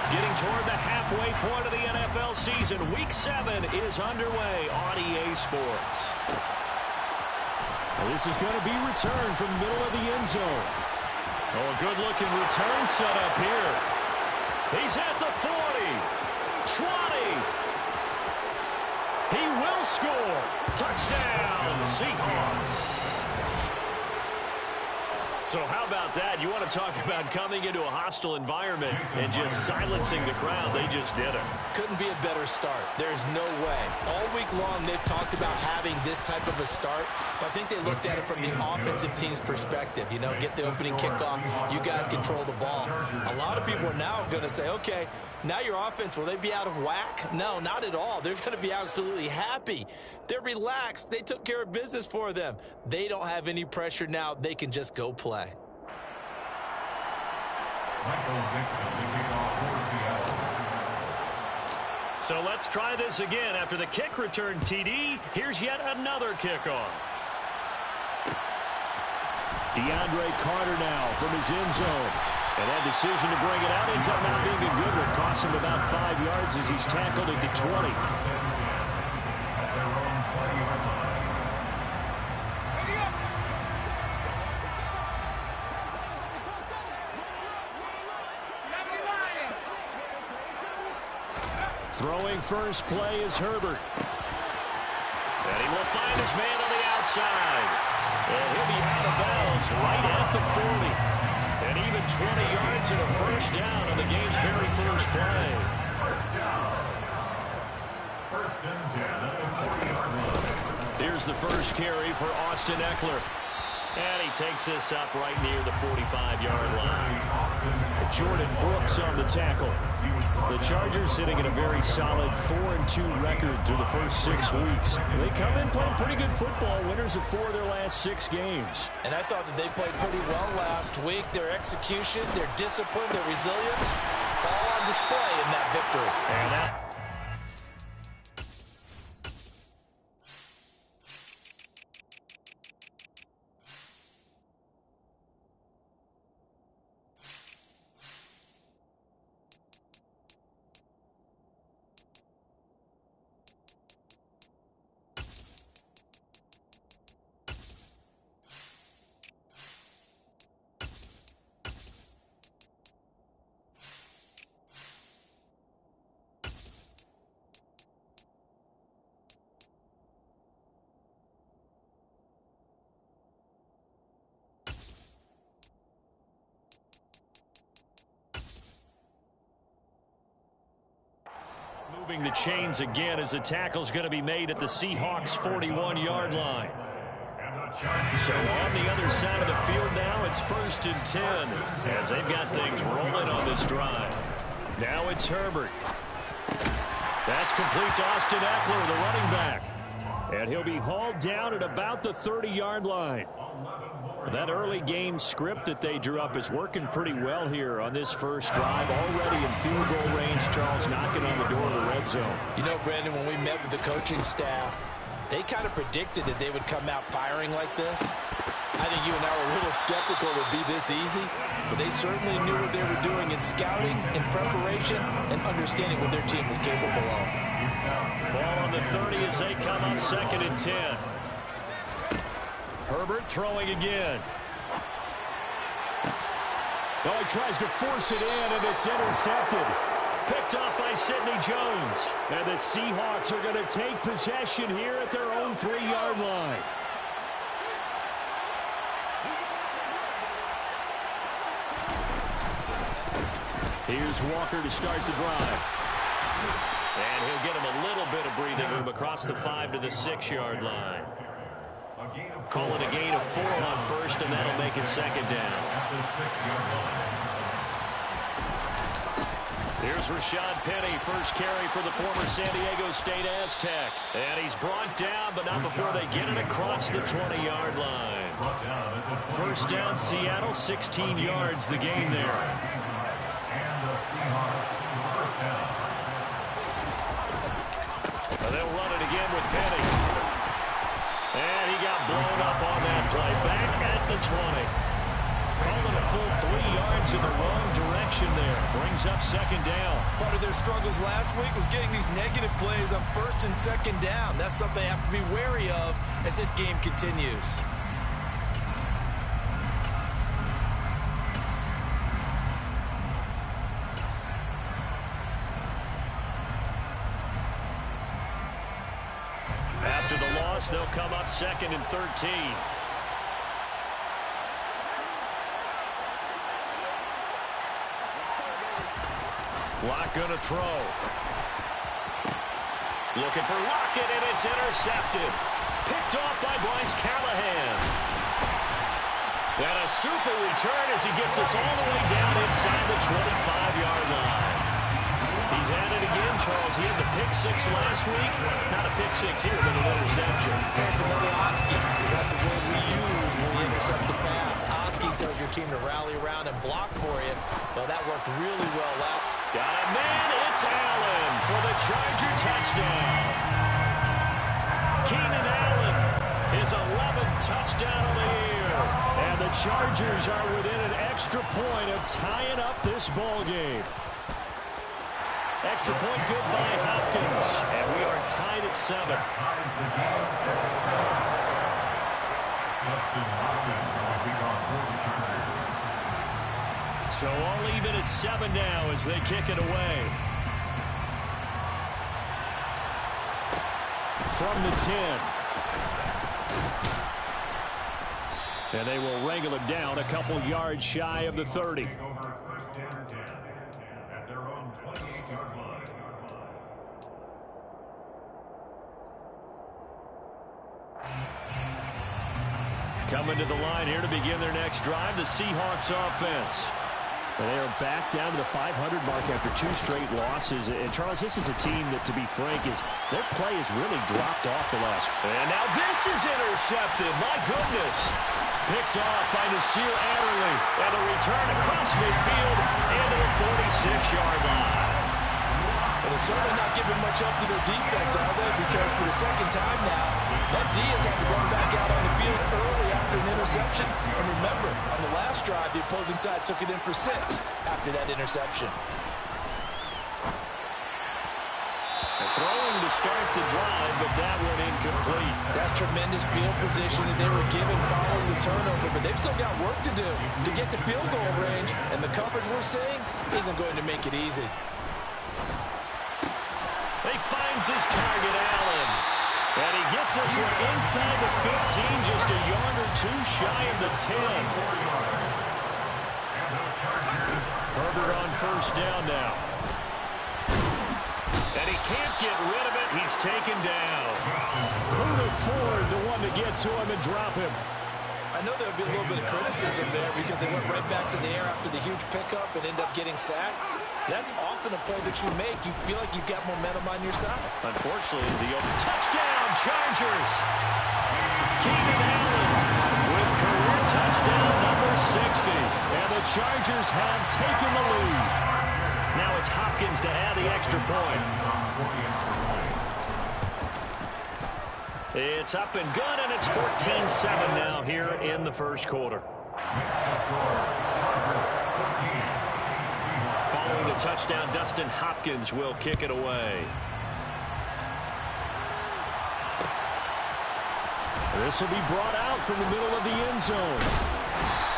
Getting toward the halfway point of the NFL season. Week 7 is underway on EA Sports. Well, this is going to be returned from the middle of the end zone. Oh, a good-looking return set up here. He's at the 40, 20. He will score. Touchdown, Seahawks. So how about that? You want to talk about coming into a hostile environment and just silencing the crowd. They just did it. Couldn't be a better start. There's no way. All week long, they've talked about having this type of a start, but I think they looked at it from the offensive team's perspective. You know, get the opening kickoff. You guys control the ball. A lot of people are now going to say, okay, now your offense, will they be out of whack? No, not at all. They're going to be absolutely happy. They're relaxed. They took care of business for them. They don't have any pressure now. They can just go play. So let's try this again. After the kick return TD, here's yet another kickoff. DeAndre Carter now from his end zone. And that decision to bring it out ends up not being a good one. Costs him about 5 yards as he's tackled at the 20. Throwing first play is Herbert. And he will find his man on the outside. And he'll be out of bounds right at the 40. And even 20 yards and a first down on the game's very first play. First and 10 at the 40-yard line. Here's the first carry for Austin Eckler. And he takes this up right near the 45-yard line. Jordan Brooks on the tackle. The Chargers sitting at a very solid 4-2 record through the first 6 weeks. They come in playing pretty good football, winners of 4 of their last 6 games. And I thought that they played pretty well last week. Their execution, their discipline, their resilience, all on display in that victory. And that moving the chains again as the tackle's going to be made at the Seahawks 41-yard line. So on the other side of the field now, it's 1st and 10 as they've got things rolling on this drive. Now it's Herbert. That's complete to Austin Eckler, the running back. And he'll be hauled down at about the 30-yard line. That early game script that they drew up is working pretty well here on this first drive. Already in field goal range, Charles knocking on the door of the red zone. You know, Brandon, when we met with the coaching staff, they kind of predicted that they would come out firing like this. I think you and I were a little skeptical it would be this easy, but they certainly knew what they were doing in scouting, in preparation, and understanding what their team was capable of. Ball on the 30 as they come up 2nd and 10. Herbert throwing again. Oh, he tries to force it in, and it's intercepted. Picked off by Sidney Jones. And the Seahawks are going to take possession here at their own 3-yard line. Here's Walker to start the drive. And he'll get him a little bit of breathing room across the 5 to the 6-yard line. Call it a gain of 4 on first, and that'll make it 2nd down. Here's Rashad Penny, first carry for the former San Diego State Aztec. And he's brought down, but not before they get it across the 20-yard line. First down, Seattle, 16 yards the gain there. And the Seahawks first down. They'll run it again with Penny. And he got blown up on that play. Back at the 20. Calling a full 3 yards in the wrong direction there. Brings up second down. Part of their struggles last week was getting these negative plays on first and second down. That's something they have to be wary of as this game continues. After the loss, they'll come up 2nd and 13. Locke going to throw. Looking for Lockett, and it's intercepted. Picked off by Bryce Callahan. And a super return as he gets us all the way down inside the 25-yard line. He's had it again, Charles. He had the pick six last week. Not a pick six here, but an interception. That's another Oski, because that's the word we use when we intercept the pass. Oski tells your team to rally around and block for you. Well, that worked really well out. Got a man. It's Allen for the Charger touchdown. Keenan Allen, his 11th touchdown of the year. And the Chargers are within an extra point of tying up this ball game. Extra point good by Hopkins. And we are tied at 7. So all even at 7 now as they kick it away. From the 10. And they will wrangle it down a couple yards shy of the 30. Coming to the line here to begin their next drive, the Seahawks offense. And they are back down to the 500 mark after 2 straight losses. And, Charles, this is a team that, to be frank, their play has really dropped off the last. And now this is intercepted. My goodness. Picked off by Nasir Adderley. And a return across midfield into the 46-yard line. And they're certainly not giving much up to their defense, are they? Because for the second time now, that Diaz had to run back out on the field early after an interception. And remember, on the last drive, the opposing side took it in for 6 after that interception. Throwing to start the drive, but that one incomplete. That's tremendous field position that they were given following the turnover, but they've still got work to do to get the field goal range, and the coverage we're seeing isn't going to make it easy. He finds his target, Allen. And he gets us inside the 15, just a yard or 2 shy of the 10. Herbert on first down now. And he can't get rid of it. He's taken down. Poona Ford, the one to get to him and drop him. I know there would be a little bit of criticism there because they went right back to the air after the huge pickup and ended up getting sacked. That's often a play that you make. You feel like you've got momentum on your side. Unfortunately, the open touchdown, Chargers. Keenan Allen with career touchdown number 60. And the Chargers have taken the lead. Now it's Hopkins to add the extra point. It's up and good, and it's 14-7 now here in the first quarter. Following the touchdown, Dustin Hopkins will kick it away. This will be brought out from the middle of the end zone.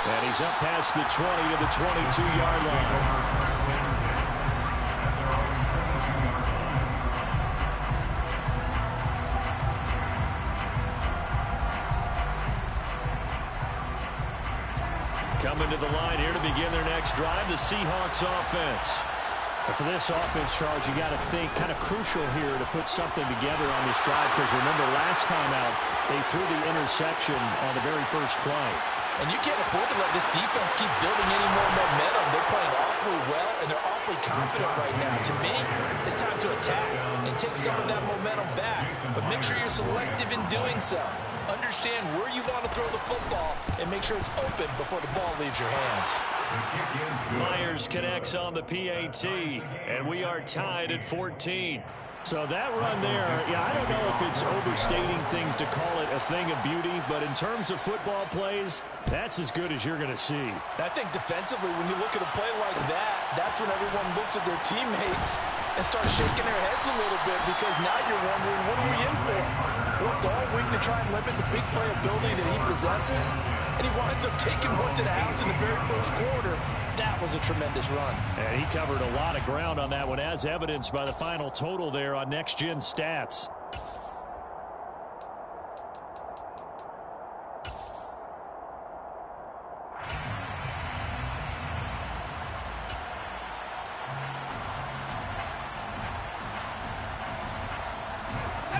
And he's up past the 20 to the 22-yard line. Coming to the line here to begin their next drive, the Seahawks offense. And for this offense, Charles, you got to think kind of crucial here to put something together on this drive because remember last time out, they threw the interception on the very first play. And you can't afford to let this defense keep building any more momentum. They're playing awfully well, and they're awfully confident right now. To me, it's time to attack and take some of that momentum back. But make sure you're selective in doing so. Understand where you want to throw the football and make sure it's open before the ball leaves your hands. Myers connects on the PAT, and we are tied at 14. So that run there, yeah, I don't know if it's overstating things to call it a thing of beauty, but in terms of football plays, that's as good as you're going to see. I think defensively, when you look at a play like that, that's when everyone looks at their teammates and starts shaking their heads a little bit, because now you're wondering, what are we in for? Worked all week to try and limit the big play ability that he possesses, and he winds up taking one to the house in the very first quarter. That was a tremendous run. And he covered a lot of ground on that one, as evidenced by the final total there on Next Gen Stats.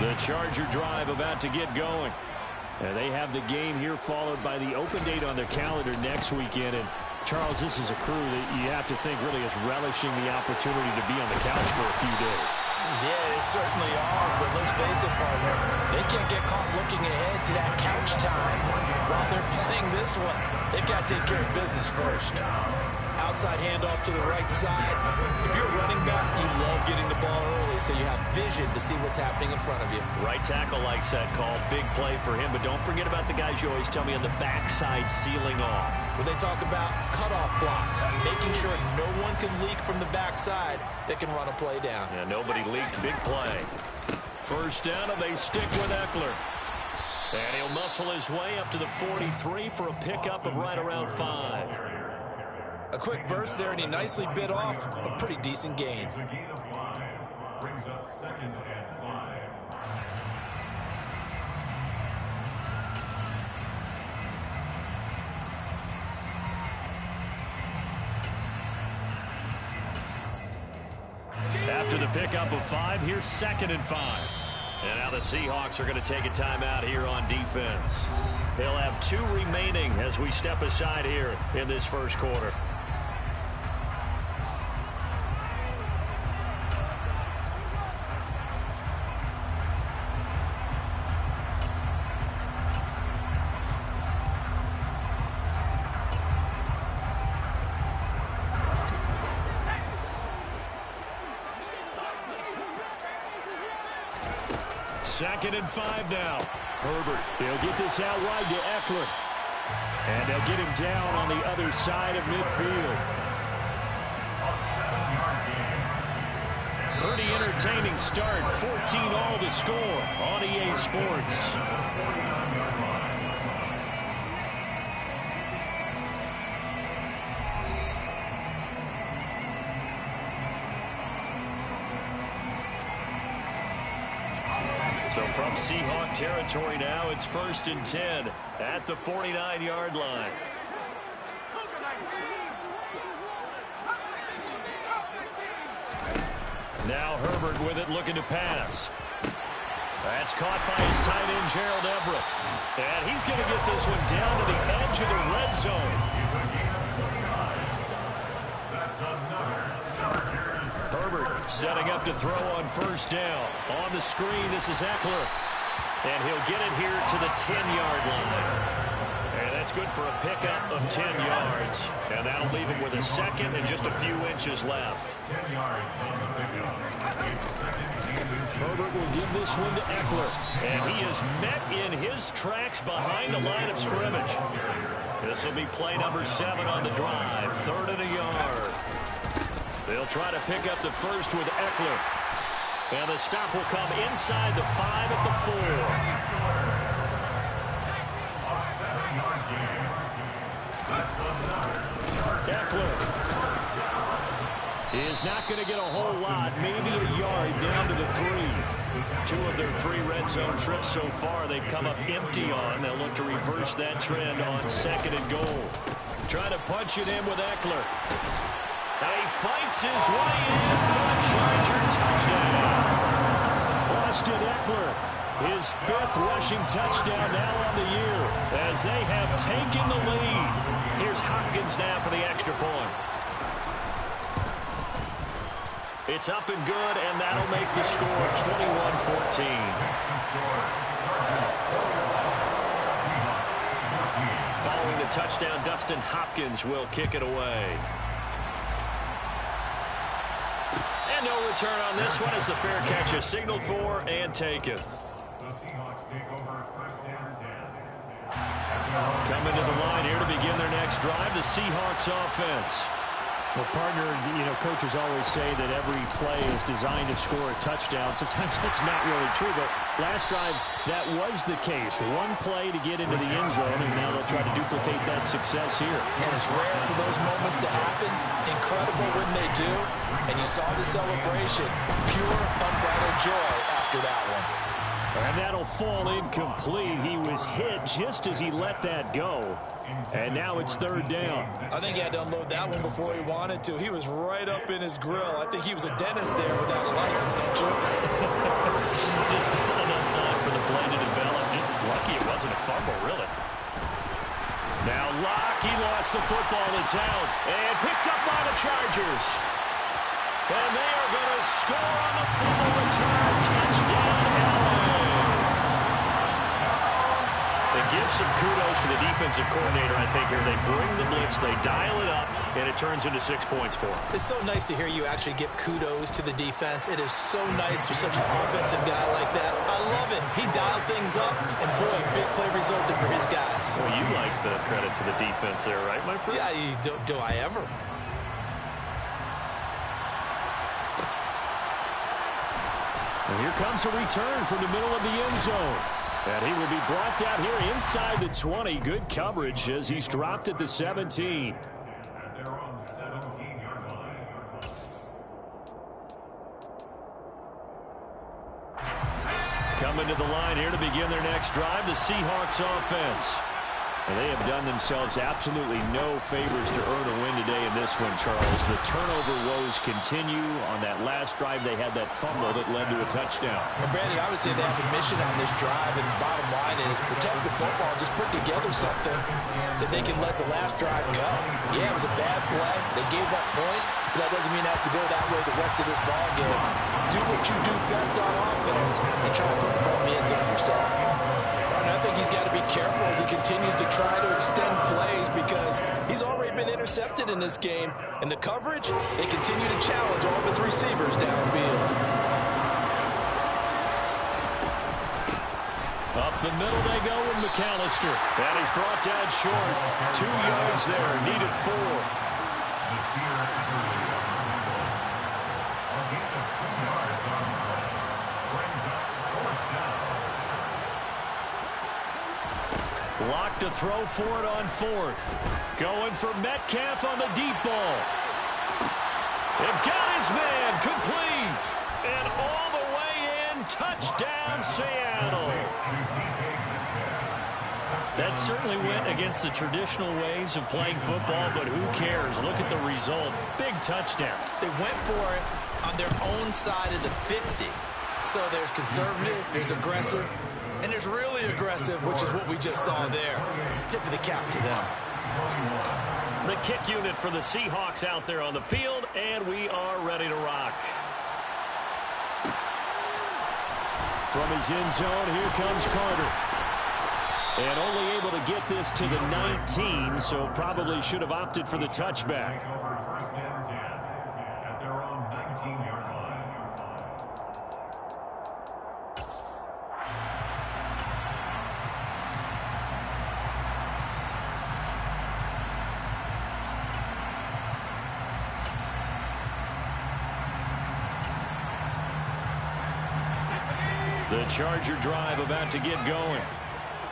The Charger drive about to get going. And they have the game here followed by the open date on their calendar next weekend. And Charles, this is a crew that you have to think really is relishing the opportunity to be on the couch for a few days. Yeah, they certainly are, but let's face it, partner. They can't get caught looking ahead to that couch time while they're playing this one. They've got to take care of business first. Outside handoff to the right side. If you're a running back, you love getting the ball early so you have vision to see what's happening in front of you. Right tackle likes that call. Big play for him, but don't forget about the guys you always tell me on the backside sealing off. When they talk about cutoff blocks, making sure no one can leak from the backside that can run a play down. Yeah, nobody leaked. Big play. First down, and they stick with Eckler. And he'll muscle his way up to the 43 for a pickup of right around 5. A quick burst there, and he nicely bit off a pretty decent gain. It's a gain of 5. Brings up 2nd and 5. After the pickup of 5, here's 2nd and 5. And now the Seahawks are going to take a timeout here on defense. They'll have 2 remaining as we step aside here in this first quarter. Second and 5 now. Herbert, he'll get this out wide to Eckler. And they'll get him down on the other side of midfield. Pretty entertaining start. 14-all the score on EA Sports. So from Seahawk territory now, it's 1st and 10 at the 49-yard line. Now Herbert with it, looking to pass. That's caught by his tight end, Gerald Everett. And he's going to get this one down to the edge of the red zone. Herbert setting up to throw on 1st down. On the screen, this is Eckler. And he'll get it here to the 10-yard line. And that's good for a pickup of 10 yards. And that'll leave him with a 2nd and just a few inches left. 10 yards on the pickup. Herbert will give this one to Eckler. And he is met in his tracks behind the line of scrimmage. This will be play number 7 on the drive. 3rd and a yard. They'll try to pick up the first with Eckler. And the stop will come inside the 5 at the 4. Eckler is not going to get a whole lot, maybe a yard down to the 3. 2 of their 3 red zone trips so far they've come up empty on. They'll look to reverse that trend on 2nd and goal. Trying to punch it in with Eckler. And he fights his way in for a Charger touchdown. Austin Eckler, his 5th rushing touchdown now on the year as they have taken the lead. Here's Hopkins now for the extra point. It's up and good, and that'll make the score 21-14. Following the touchdown, Dustin Hopkins will kick it away. And no return on this one as the fair catch is signaled for and taken. The Seahawks take over 1st and 10. Coming to the line here to begin their next drive, the Seahawks offense. Well, partner, coaches always say that every play is designed to score a touchdown. Sometimes that's not really true, but last time that was the case. One play to get into the end zone, and now they'll try to duplicate that success here. And it's rare for those moments to happen. Incredible when they do. And you saw the celebration. Pure, unbridled joy after that one. And that'll fall incomplete. He was hit just as he let that go. And now it's third down. I think he had to unload that one before he wanted to. He was right up in his grill. I think he was a dentist there without a license, don't you? Just not enough time for the play to develop. Just lucky it wasn't a fumble, really. Now Locke, he lost the football. It's out. And picked up by the Chargers. And they are going to score on the fumble return. Touchdown, LA. They give some kudos to the defensive coordinator, I think, here. They bring the blitz, they dial it up, and it turns into 6 points for them. It's so nice to hear you actually give kudos to the defense. It is so nice. You're such an offensive guy like that. I love it. He dialed things up, and boy, big play resulted for his guys. Well, you like the credit to the defense there, right, my friend? Yeah, do I ever? And here comes a return from the middle of the end zone. And he will be brought down here inside the 20. Good coverage as he's dropped at the 17. At their own 17-yard line. Coming to the line here to begin their next drive, the Seahawks offense. And they have done themselves absolutely no favors to earn a win today in this one, Charles. The turnover woes continue. On that last drive, they had that fumble that led to a touchdown. Well, Brandon, I would say they have a mission on this drive, and the bottom line is protect the football. Just put together something that they can let the last drive go. Yeah, it was a bad play. They gave up points, but that doesn't mean it has to go that way the rest of this ball game. Do what you do best on offense and try to put the ball in the end zone yourself. And I think he's got to be careful as he continues to try to extend plays because he's already been intercepted in this game. And the coverage, they continue to challenge all of his receivers downfield. Up the middle they go with McAllister. That is brought down short. 2 yards there, needed 4. The Sierra Eagles a gain of 2 yards on the play. Brings up 4th down. Locke to throw for it on 4th. Going for Metcalf on the deep ball. They've got his man complete. And all the way in, touchdown Seattle. That certainly went against the traditional ways of playing football, but who cares? Look at the result. Big touchdown. They went for it on their own side of the 50. So there's conservative, there's aggressive, and there's really aggressive, which is what we just saw there. Tip of the cap to them. The kick unit for the Seahawks out there on the field, and we are ready to rock. From his end zone, here comes Carter. And only able to get this to the 19, so probably should have opted for the touchback. Take over 1st and 10 at their own 19-yard line. The Charger drive about to get going.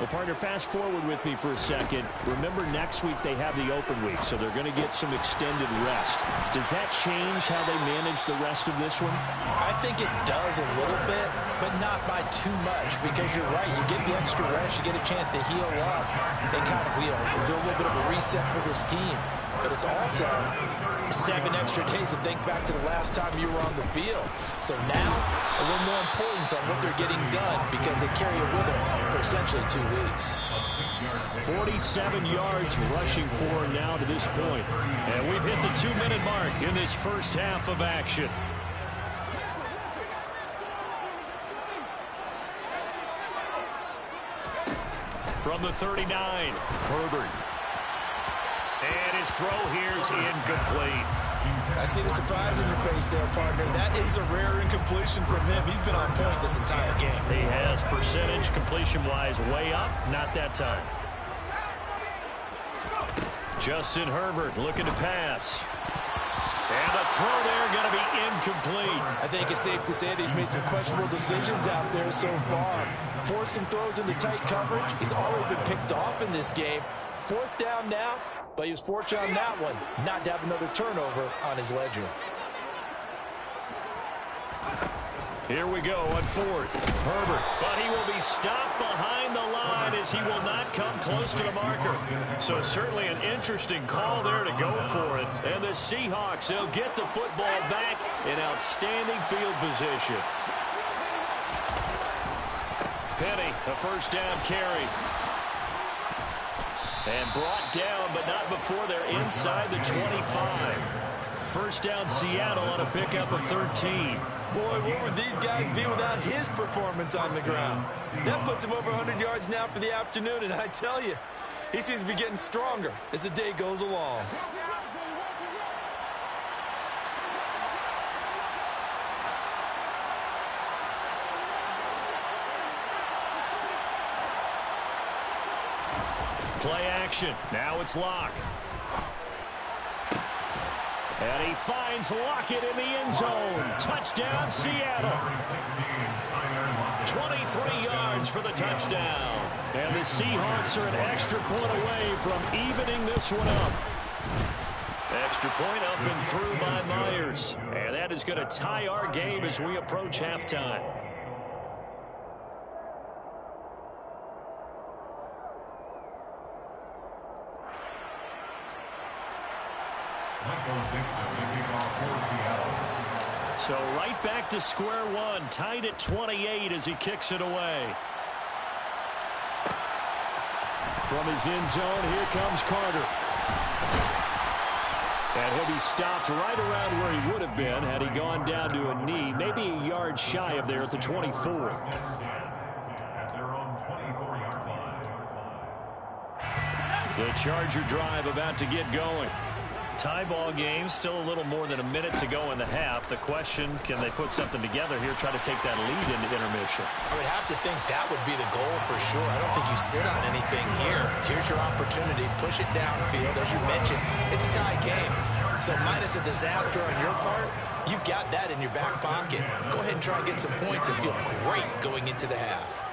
Well, partner, fast forward with me for a second. Remember, next week they have the open week, so they're going to get some extended rest. Does that change how they manage the rest of this one? I think it does a little bit, but not by too much, because you're right. You get the extra rest. You get a chance to heal up and kind of, do a little bit of a reset for this team. But it's also 7 extra days to think back to the last time you were on the field. So now, a little more importance on what they're getting done because they carry it with them for essentially 2 weeks. 47 yards rushing for now to this point. And we've hit the 2-minute mark in this first half of action. From the 39, Herbert. And his throw here is incomplete. I see the surprise in your face there, partner. That is a rare incompletion from him. He's been on point this entire game. He has percentage completion-wise way up. Not that time. Justin Herbert looking to pass. throw there going to be incomplete. I think it's safe to say that he's made some questionable decisions out there so far. Forced some throws into tight coverage. He's already been picked off in this game. 4th down now, but he was fortunate on that one not to have another turnover on his ledger. Here we go on 4th. Herbert, but he will be stopped behind the line as he will not come close to the marker. So certainly an interesting call there to go for it. And the Seahawks, they'll get the football back in outstanding field position. Penny, a 1st down carry. And brought down, but not before they're inside the 25. 1st down Seattle on a pickup of 13. Boy, what would these guys be without his performance on the ground? That puts him over 100 yards now for the afternoon, and I tell you, he seems to be getting stronger as the day goes along. Play action. Now it's Locke. And he finds Lockett in the end zone. Touchdown, Seattle. 23 yards for the touchdown. And the Seahawks are an extra point away from evening this one up. Extra point up and through by Myers. And that is going to tie our game as we approach halftime. So right back to square one, tied at 28 as he kicks it away. From his end zone, here comes Carter. And he'll be stopped right around where he would have been had he gone down to a knee, maybe a yard shy of there at the 24. The Charger drive about to get going. Tie ball game, still a little more than a minute to go in the half. The question, can they put something together here, try to take that lead into intermission? I would have to think that would be the goal for sure. I don't think you sit on anything here. Here's your opportunity. Push it downfield. As you mentioned, it's a tie game. So minus a disaster on your part, you've got that in your back pocket. Go ahead and try and get some points and feel great going into the half.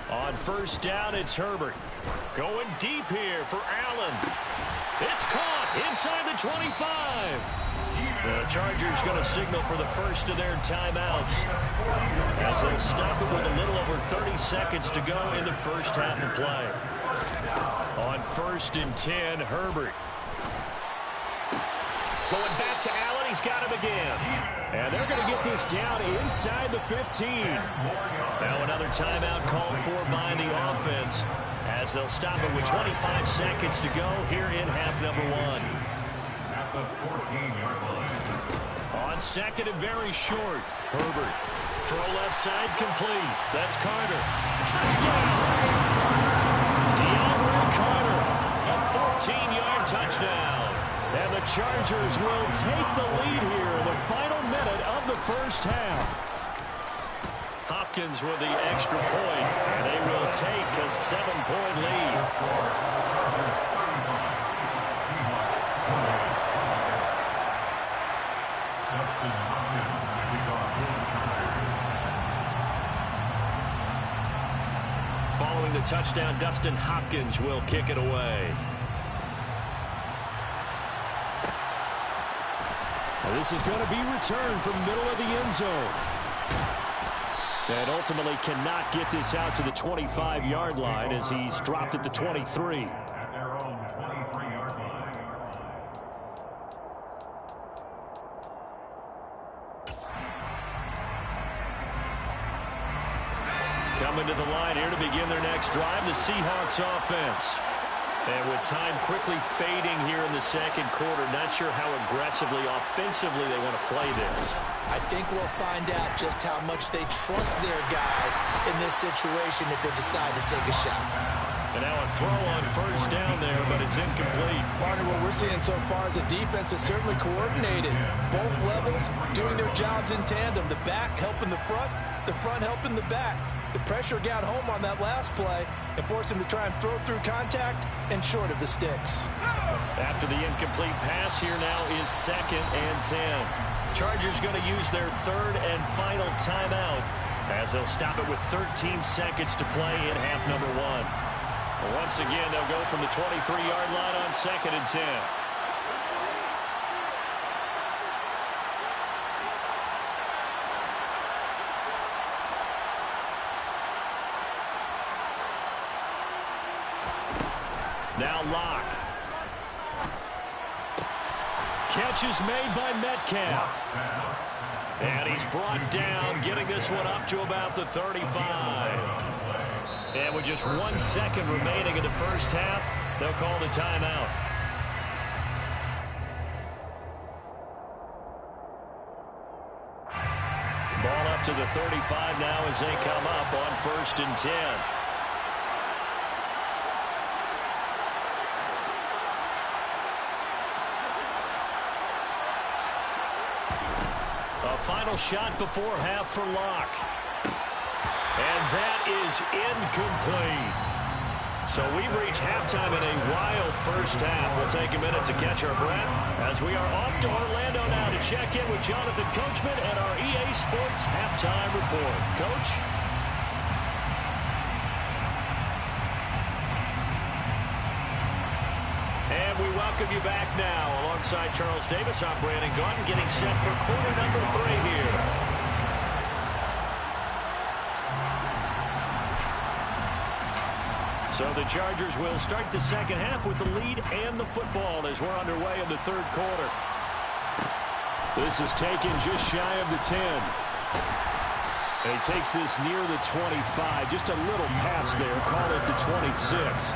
On 1st down, it's Herbert. Going deep here for Allen. It's caught inside the 25. The Chargers going to signal for the first of their timeouts as they'll stop it with a little over 30 seconds to go in the first half of play. On 1st and 10, Herbert. Going back to Allen. He's got him again. And they're going to get this down inside the 15. Now another timeout called for by the offense as they'll stop it with 25 seconds to go here in half number one. At the 14-yard line. On 2nd and very short, Herbert. Throw left side complete. That's Carter. Touchdown! DeAndre Carter. A 14-yard touchdown. And the Chargers will take the lead here in the final minute of the first half. Hopkins with the extra point, and they will take a 7-point lead. Following the touchdown, Dustin Hopkins will kick it away. Now this is going to be returned from middle of the end zone. And ultimately cannot get this out to the 25-yard line as he's dropped at the 23. At their own 23-yard line. Coming to the line here to begin their next drive, the Seahawks offense. And with time quickly fading here in the second quarter, not sure how aggressively, offensively they want to play this. I think we'll find out just how much they trust their guys in this situation if they decide to take a shot. And now a throw on 1st down there, but it's incomplete. Partner, what we're seeing so far is the defense is certainly coordinated. Both levels doing their jobs in tandem. The back helping the front helping the back. The pressure got home on that last play and forced him to try and throw through contact and short of the sticks. After the incomplete pass, here now is 2nd and 10. Chargers going to use their 3rd and final timeout as they'll stop it with 13 seconds to play in half number 1. Once again, they'll go from the 23-yard line on 2nd and 10. Now Locke. Catch is made by Metcalf. And he's brought down, getting this one up to about the 35. And with just 1 second remaining in the first half, they'll call the timeout. Ball up to the 35 now as they come up on 1st and 10. A final shot before half for Locke. And that is incomplete. So we've reached halftime in a wild first half. We'll take a minute to catch our breath as we are off to Orlando now to check in with Jonathan Coachman and our EA Sports Halftime Report. Coach? And we welcome you back now. Alongside Charles Davis, I'm Brandon Gaudin, getting set for quarter number 3 here. So the Chargers will start the second half with the lead and the football as we're underway in the 3rd quarter. This is taken just shy of the 10. And he takes this near the 25. Just a little pass there. Call it the 26.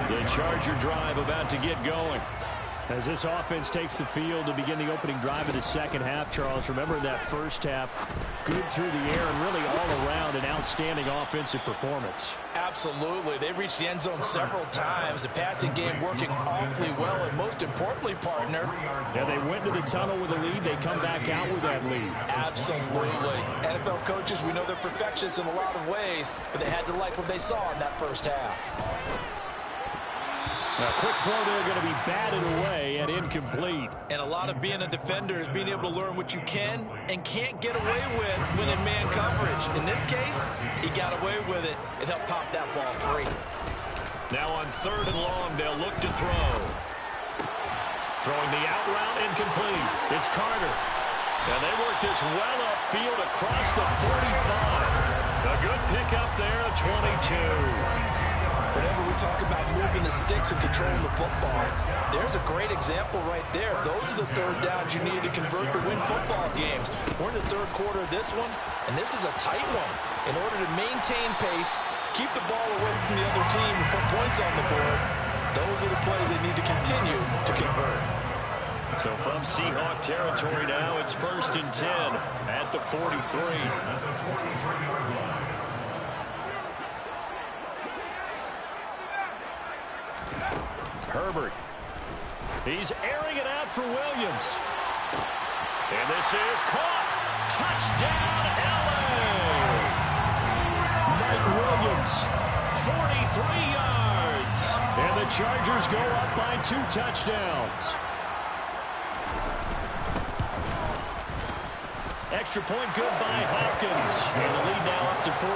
The Charger drive about to get going. As this offense takes the field to begin the opening drive of the second half, Charles, remember in that first half, good through the air and really all around an outstanding offensive performance. Absolutely. They reached the end zone several times. The passing game working awfully well, and most importantly, partner. Yeah, they went to the tunnel with a lead. They come back out with that lead. Absolutely. NFL coaches, we know they're perfectionists in a lot of ways, but they had to like what they saw in that first half. A quick throw there going to be batted away and incomplete. And a lot of being a defender is being able to learn what you can and can't get away with when in man coverage. In this case, he got away with it. It helped pop that ball free. Now on 3rd and long, they'll look to throw. Throwing the out route incomplete. It's Carter. And they work this well upfield across the 45. A good pickup there at 22. Whenever we talk about moving the sticks and controlling the football, there's a great example right there. Those are the 3rd downs you need to convert to win football games. We're in the 3rd quarter of this one, and this is a tight one. In order to maintain pace, keep the ball away from the other team and put points on the board, those are the plays they need to continue to convert. So from Seahawk territory now, it's 1st and 10 at the 43. Herbert. He's airing it out for Williams. And this is caught. Touchdown, LA! Mike Williams, 43 yards. And the Chargers go up by 2 touchdowns. Extra point good by Hopkins. And the lead now up to 14.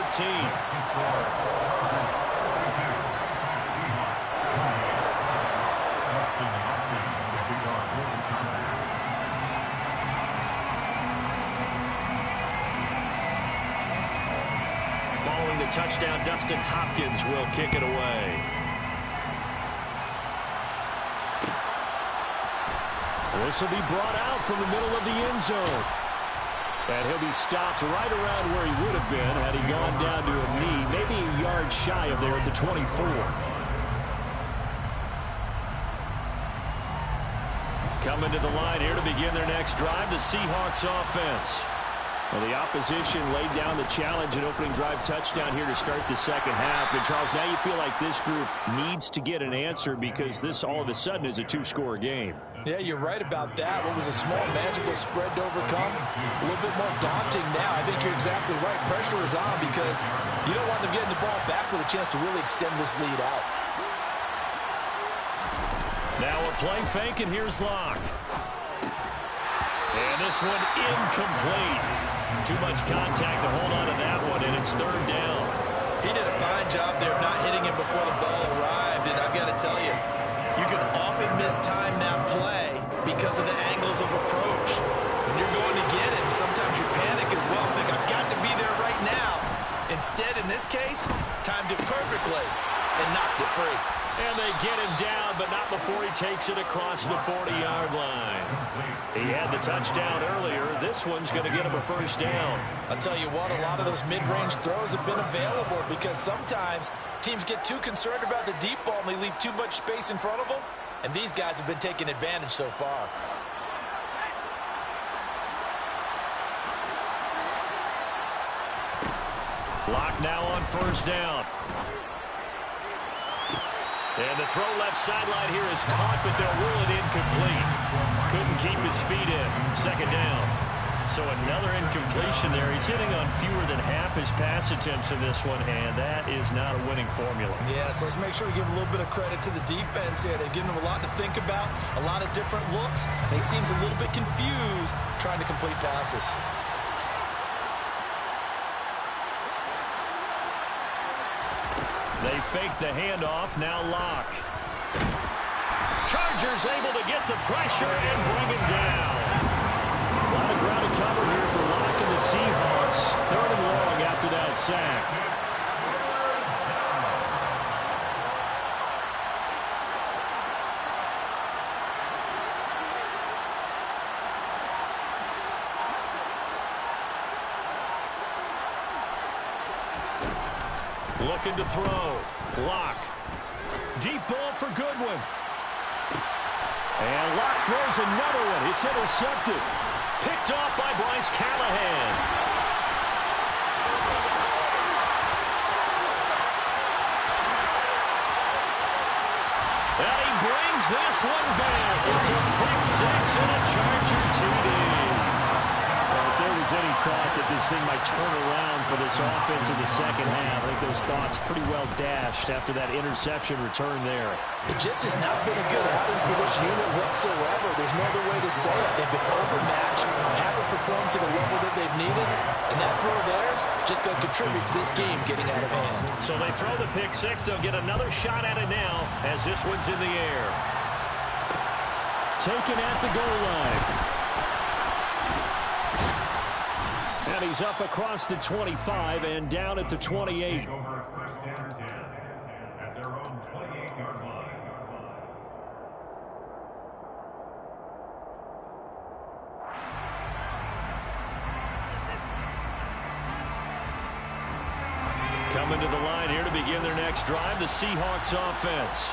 Following the touchdown, Dustin Hopkins will kick it away. This will be brought out from the middle of the end zone. And he'll be stopped right around where he would have been had he gone down to a knee, maybe a yard shy of there at the 24. Coming to the line here to begin their next drive, the Seahawks offense. Well, the opposition laid down the challenge and opening drive touchdown here to start the second half. And, Charles, now you feel like this group needs to get an answer because this all of a sudden is a 2-score game. Yeah, you're right about that. What was a small, manageable spread to overcome, a little bit more daunting now. I think you're exactly right. Pressure is on because you don't want them getting the ball back with a chance to really extend this lead out. Now a play fake, and here's Locke. And this one incomplete. Too much contact to hold on to that one, and it's third down. He did a fine job there of not hitting him before the ball arrived, and I've got to tell you, you can often mistime that play because of the angles of approach. When you're going to get it, sometimes you panic as well and think, I've got to be there right now. Instead, in this case, timed it perfectly and knocked it free. And they get him down, but not before he takes it across the 40-yard line. He had the touchdown earlier. This one's going to get him a first down. I'll tell you what, a lot of those mid-range throws have been available because sometimes teams get too concerned about the deep ball and they leave too much space in front of them. And these guys have been taking advantage so far. Locke now on first down. And the throw left sideline here is caught, but they'll rule it incomplete. Couldn't keep his feet in. Second down. So another incompletion there. He's hitting on fewer than half his pass attempts in this one, and that is not a winning formula. Yeah, so let's make sure we give a little bit of credit to the defense here. They've given him a lot to think about, a lot of different looks, and he seems a little bit confused trying to complete passes. They fake the handoff. Now Locke. Chargers able to get the pressure and bring him down. A lot of ground to cover here for Locke and the Seahawks. Third and long after that sack. Looking to throw. Locke. Deep ball for Goodwin. And Locke throws another one. It's intercepted. Picked off by Bryce Callahan. And he brings this one back. It's a pick six and a Charger TD. If there was any thought that this thing might turn around for this offense in the second half, I think those thoughts pretty well dashed after that interception return there. It just has not been a good outing for this unit whatsoever. There's no other way to say it. They've been overmatched, haven't performed to the level that they've needed, and that throw there just going to contribute to this game getting out of hand. So they throw the pick six. They'll get another shot at it now as this one's in the air. Taken at the goal line. And he's up across the 25 and down at the 28. Coming to the line here to begin their next drive, the Seahawks offense.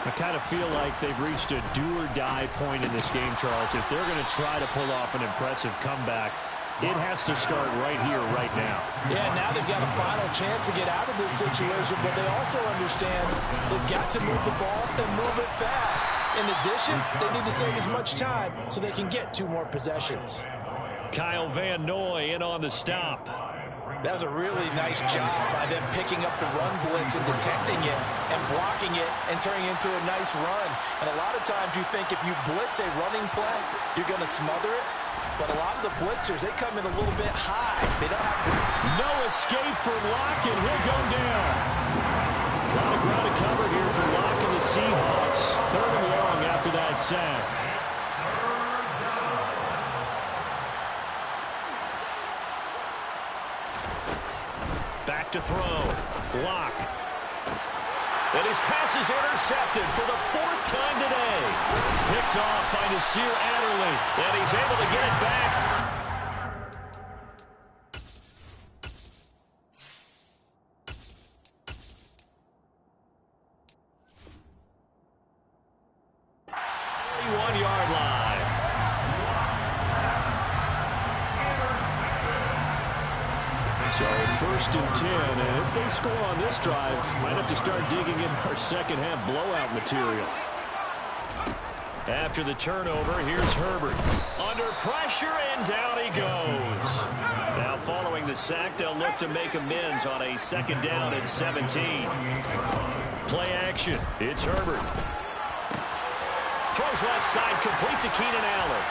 I kind of feel like they've reached a do-or-die point in this game, Charles. If they're going to try to pull off an impressive comeback, it has to start right here, right now. Yeah, now they've got a final chance to get out of this situation, but they also understand they've got to move the ball and move it fast. In addition, they need to save as much time so they can get 2 more possessions. Kyle Van Noy in on the stop. That was a really nice job by them picking up the run blitz and detecting it and blocking it and turning it into a nice run. And a lot of times you think if you blitz a running play, you're going to smother it. But a lot of the blitzers, they come in a little bit high. They don't have no escape for Locke, and he'll go down. A lot of ground to cover here for Locke and the Seahawks. Third and long after that sack. Back to throw. Locke. And his pass is intercepted for the 4th time today. Picked off by Nasir Adderley. And he's able to get it back. So 1st and 10, and if they score on this drive, might have to start digging in our second half blowout material. After the turnover, here's Herbert. Under pressure, and down he goes. Now following the sack, they'll look to make amends on a second down at 17. Play action. It's Herbert. Throws left side, complete to Keenan Allen.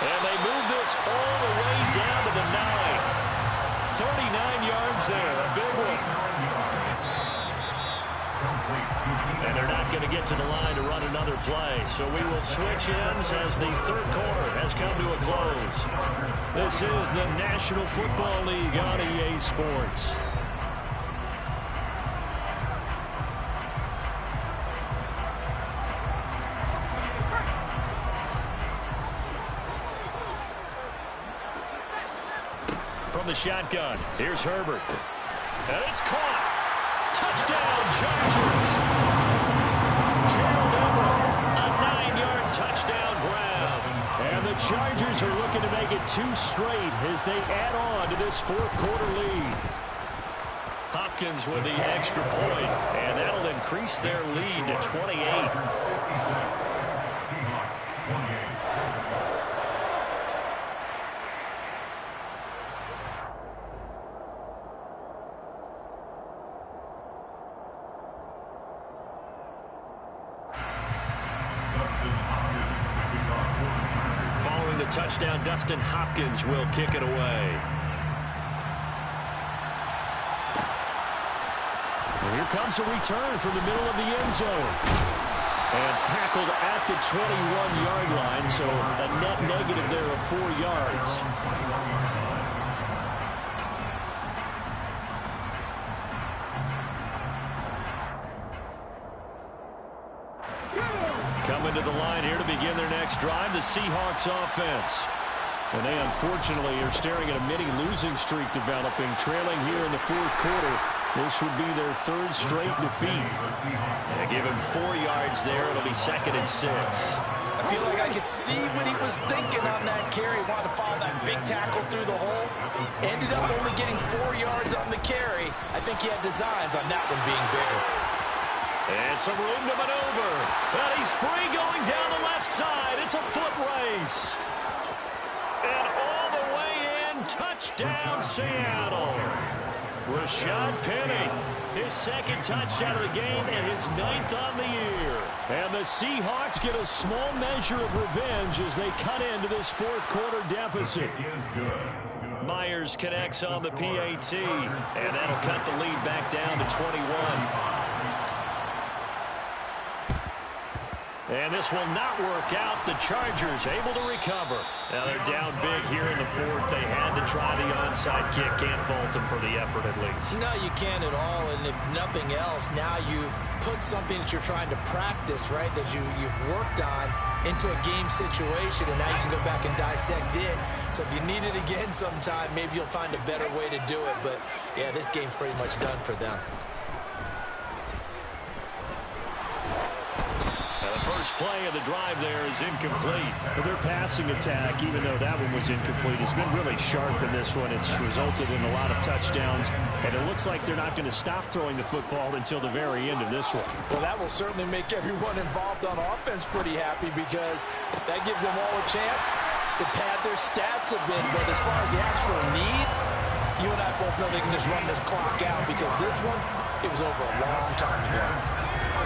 And they move this all the way down to the 9. 39 yards there, a big one. And they're not going to get to the line to run another play. So we will switch ends as the third quarter has come to a close. This is the National Football League on EA Sports. From the shotgun, here's Herbert. And it's caught. Touchdown, Chargers. Gerald Everett, a 9-yard touchdown grab. And the Chargers are looking to make it 2 straight as they add on to this fourth quarter lead. Hopkins with the extra point, and that'll increase their lead to 28. Seahawks 28. Following the touchdown, Dustin Hopkins will kick it away. And here comes a return from the middle of the end zone. And tackled at the 21-yard line, so a net negative there of 4 yards. Coming to the line here to begin their next drive, the Seahawks offense. And they unfortunately are staring at a mini losing streak developing, trailing here in the fourth quarter. This would be their third straight defeat. And they give him 4 yards there. It'll be 2nd and 6. I feel like I could see what he was thinking on that carry. Wanted to follow that big tackle through the hole. Ended up only getting 4 yards on the carry. I think he had designs on that one being bigger. And some room to maneuver. But he's free going down the left side. It's a foot race. And all the way in, touchdown Seattle. Rashad Penny, his 2nd touchdown of the game and his 9th on the year. And the Seahawks get a small measure of revenge as they cut into this fourth quarter deficit. Myers connects on the PAT, and that'll cut the lead back down to 21. And this will not work out. The Chargers able to recover. Now they're down big here in the fourth. They had to try the onside kick. Can't fault them for the effort at least. No, you can't at all. And if nothing else, now you've put something that you're trying to practice, right, that you've worked on into a game situation, and now you can go back and dissect it. So if you need it again sometime, maybe you'll find a better way to do it. But, yeah, this game's pretty much done for them. First play of the drive there is incomplete. Their passing attack, even though that one was incomplete, has been really sharp in this one. It's resulted in a lot of touchdowns, and it looks like they're not going to stop throwing the football until the very end of this one. Well, that will certainly make everyone involved on offense pretty happy because that gives them all a chance to pad their stats a bit. But as far as the actual need, you and I both know they can just run this clock out because this one, it was over a long time ago.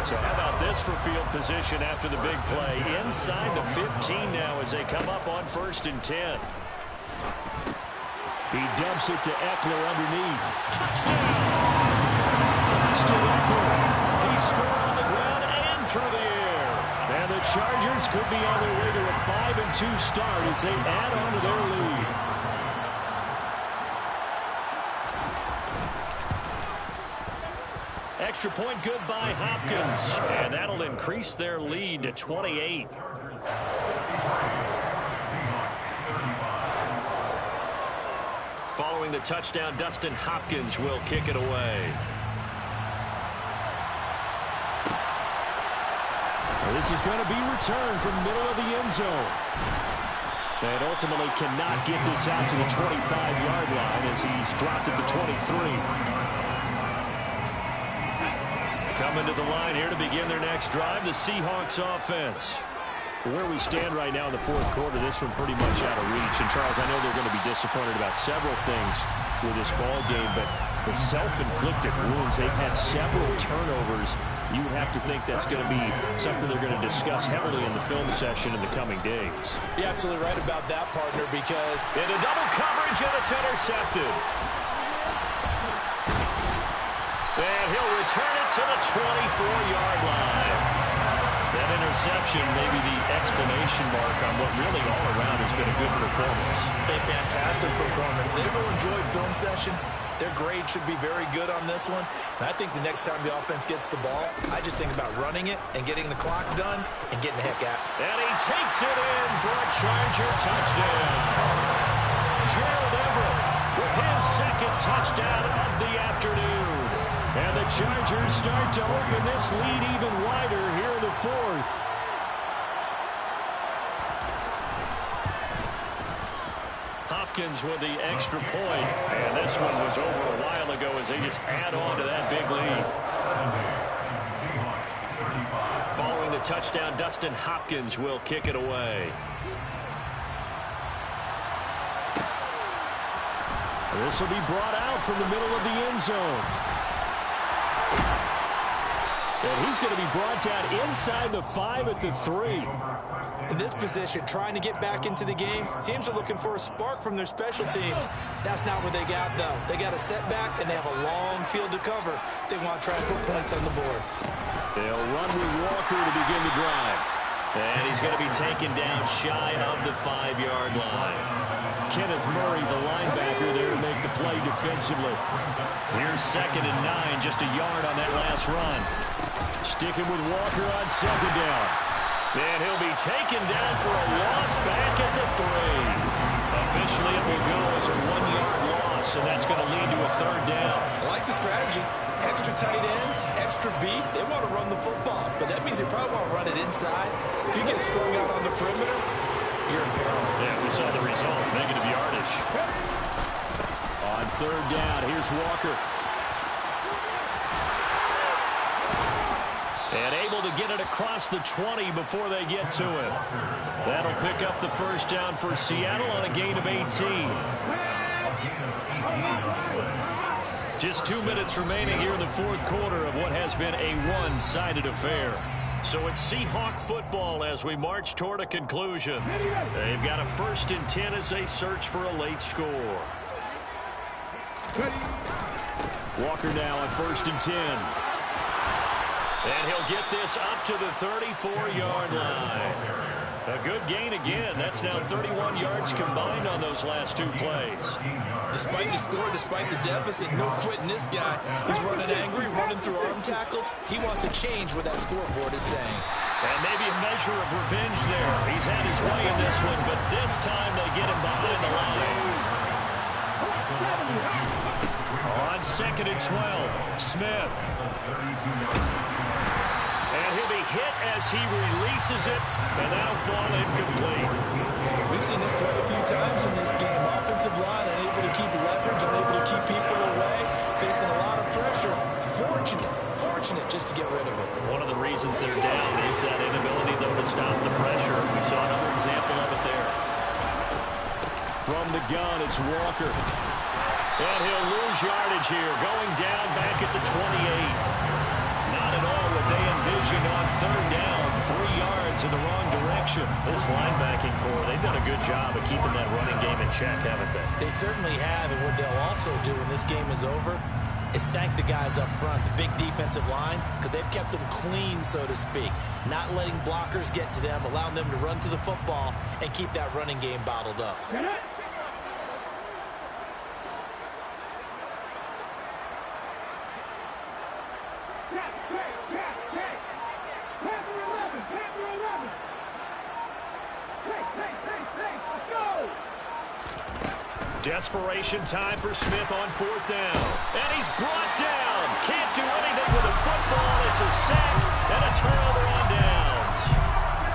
So how about this for field position after the big play? Inside the 15 now as they come up on 1st and 10. He dumps it to Eckler underneath. Touchdown! Austin Eckler. He scored on the ground and through the air. And the Chargers could be on their way to a 5-2 start as they add on to their lead. Extra point good by Hopkins. And that'll increase their lead to 28. Following the touchdown, Dustin Hopkins will kick it away. Well, this is going to be returned from the middle of the end zone. And ultimately cannot get this out to the 25-yard line as he's dropped at the 23. Coming to the line here to begin their next drive, the Seahawks offense. Where we stand right now in the fourth quarter, this one pretty much out of reach. And, Charles, I know they're going to be disappointed about several things with this ball game, but the self-inflicted wounds, they've had several turnovers. You would have to think that's going to be something they're going to discuss heavily in the film session in the coming days. You're absolutely right about that, partner, because into double coverage, and it's intercepted. And he'll return it to the 24-yard line. That interception may be the exclamation mark on what really all around has been a good performance. A fantastic performance. They will enjoy film session. Their grade should be very good on this one. And I think the next time the offense gets the ball, I just think about running it and getting the clock done and getting the heck out. And he takes it in for a Charger touchdown. Gerald Everett with his second touchdown of the afternoon. And the Chargers start to open this lead even wider here in the fourth. Hopkins with the extra point. And this one was over a while ago as they just add on to that big lead. Following the touchdown, Dustin Hopkins will kick it away. This will be brought out from the middle of the end zone. And he's going to be brought down inside the 5 at the 3. In this position, trying to get back into the game, teams are looking for a spark from their special teams. That's not what they got, though. They got a setback, and they have a long field to cover if they want to try and put points on the board. They'll run with Walker to begin the drive. And he's going to be taken down shy of the 5-yard line. Kenneth Murray, the linebacker, there to make the play defensively. Here's 2nd and 9, just a yard on that last run. Sticking with Walker on 2nd down. And he'll be taken down for a loss back at the 3. Officially, it will go as a 1-yard loss, and that's going to lead to a 3rd down. I like the strategy. Extra tight ends, extra beef. They want to run the football, but that means they probably want to run it inside. If you get strung out on the perimeter, you're in peril. Yeah, we saw the result, negative yardage. On 3rd down, here's Walker. And able to get it across the 20 before they get to it. That'll pick up the 1st down for Seattle on a gain of 18. Just 2 minutes remaining here in the fourth quarter of what has been a one-sided affair. So it's Seahawk football as we march toward a conclusion. They've got a 1st and 10 as they search for a late score. Walker now on 1st and 10. And he'll get this up to the 34-yard line. A good gain again. That's now 31 yards combined on those last 2 plays. Despite the score, despite the deficit, no quitting this guy. He's running angry, running through arm tackles. He wants to change what that scoreboard is saying. And maybe a measure of revenge there. He's had his way in this one, but this time they get him behind the line. On 2nd and 12, Smith. And he'll be hit as he releases it, and that'll fall incomplete. We've seen this quite a few times in this game. Offensive line unable to keep leverage, unable to keep people away, facing a lot of pressure. Fortunate just to get rid of it. One of the reasons they're down is that inability, though, to stop the pressure. We saw another example of it there. From the gun, it's Walker. And he'll lose yardage here, going down back at the 28. Not at all what they envisioned on 3rd down. 3 yards in the wrong direction. This linebacking core, they've done a good job of keeping that running game in check, haven't they? They certainly have, and what they'll also do when this game is over is thank the guys up front, the big defensive line, because they've kept them clean, so to speak. Not letting blockers get to them, allowing them to run to the football and keep that running game bottled up. Desperation time for Smith on 4th down. And he's brought down. Can't do anything with a football. It's a sack and a turnover on downs.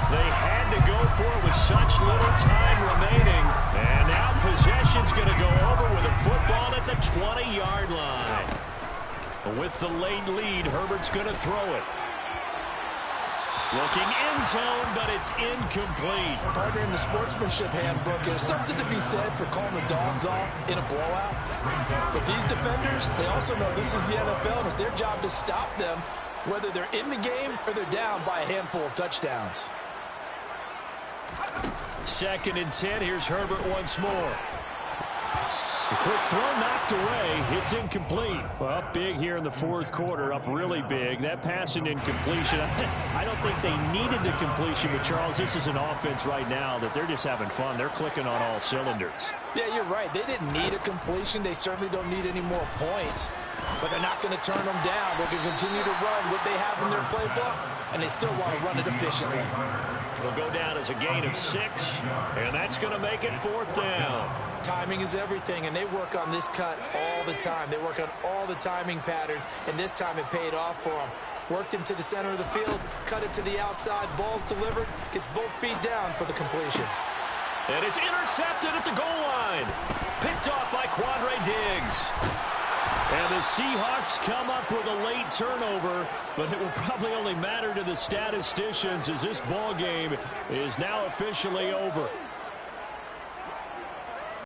They had to go for it with such little time remaining. And now possession's going to go over with a football at the 20-yard line. With the late lead, Herbert's going to throw it. Looking end zone, but it's incomplete. Partner, in the sportsmanship handbook, there's something to be said for calling the dogs off in a blowout. But these defenders, they also know this is the NFL, and it's their job to stop them, whether they're in the game or they're down by a handful of touchdowns. 2nd and 10. Here's Herbert once more. A quick throw knocked away. It's incomplete. Well, up big here in the 4th quarter, up really big. That pass and incompletion. I don't think they needed the completion, but Charles, this is an offense right now that they're just having fun. They're clicking on all cylinders. Yeah, you're right. They didn't need a completion. They certainly don't need any more points. But they're not going to turn them down. They can continue to run what they have in their playbook, and they still want to run it efficiently. It'll go down as a gain of 6, and that's going to make it 4th down. Timing is everything, and they work on this cut all the time. They work on all the timing patterns, and this time it paid off for them. Worked him to the center of the field, cut it to the outside, ball's delivered, gets both feet down for the completion. And it's intercepted at the goal line. Picked off by Quandre Diggs. And the Seahawks come up with a late turnover, but it will probably only matter to the statisticians as this ball game is now officially over.